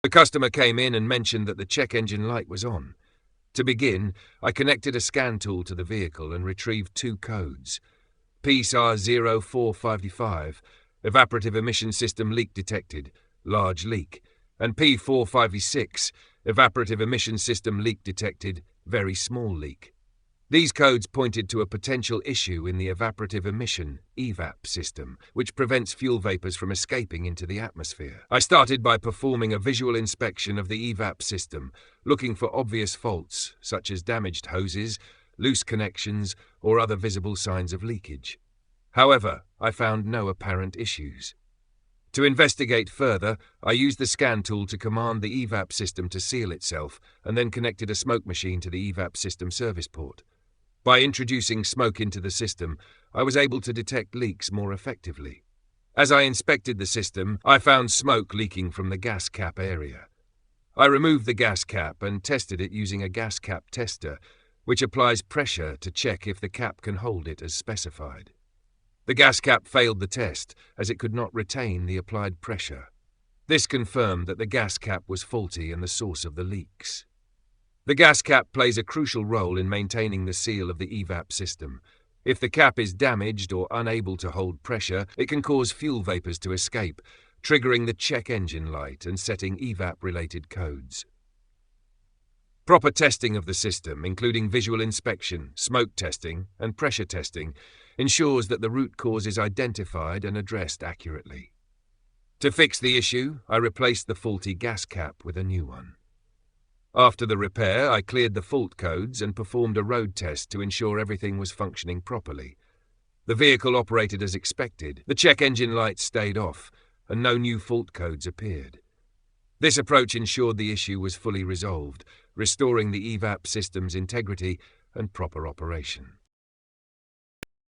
The customer came in and mentioned that the check engine light was on. To begin, I connected a scan tool to the vehicle and retrieved two codes. PSAR 0455, evaporative emission system leak detected, large leak, and P456, evaporative emission system leak detected, very small leak. These codes pointed to a potential issue in the evaporative emission (EVAP) system, which prevents fuel vapors from escaping into the atmosphere. I started by performing a visual inspection of the EVAP system, looking for obvious faults, such as damaged hoses, loose connections, or other visible signs of leakage. However, I found no apparent issues. To investigate further, I used the scan tool to command the EVAP system to seal itself, and then connected a smoke machine to the EVAP system service port. By introducing smoke into the system, I was able to detect leaks more effectively. As I inspected the system, I found smoke leaking from the gas cap area. I removed the gas cap and tested it using a gas cap tester, which applies pressure to check if the cap can hold it as specified. The gas cap failed the test, as it could not retain the applied pressure. This confirmed that the gas cap was faulty and the source of the leaks. The gas cap plays a crucial role in maintaining the seal of the EVAP system. If the cap is damaged or unable to hold pressure, it can cause fuel vapors to escape, triggering the check engine light and setting EVAP-related codes. Proper testing of the system, including visual inspection, smoke testing, and pressure testing, ensures that the root cause is identified and addressed accurately. To fix the issue, I replaced the faulty gas cap with a new one. After the repair, I cleared the fault codes and performed a road test to ensure everything was functioning properly. The vehicle operated as expected, the check engine lights stayed off, and no new fault codes appeared. This approach ensured the issue was fully resolved, restoring the EVAP system's integrity and proper operation.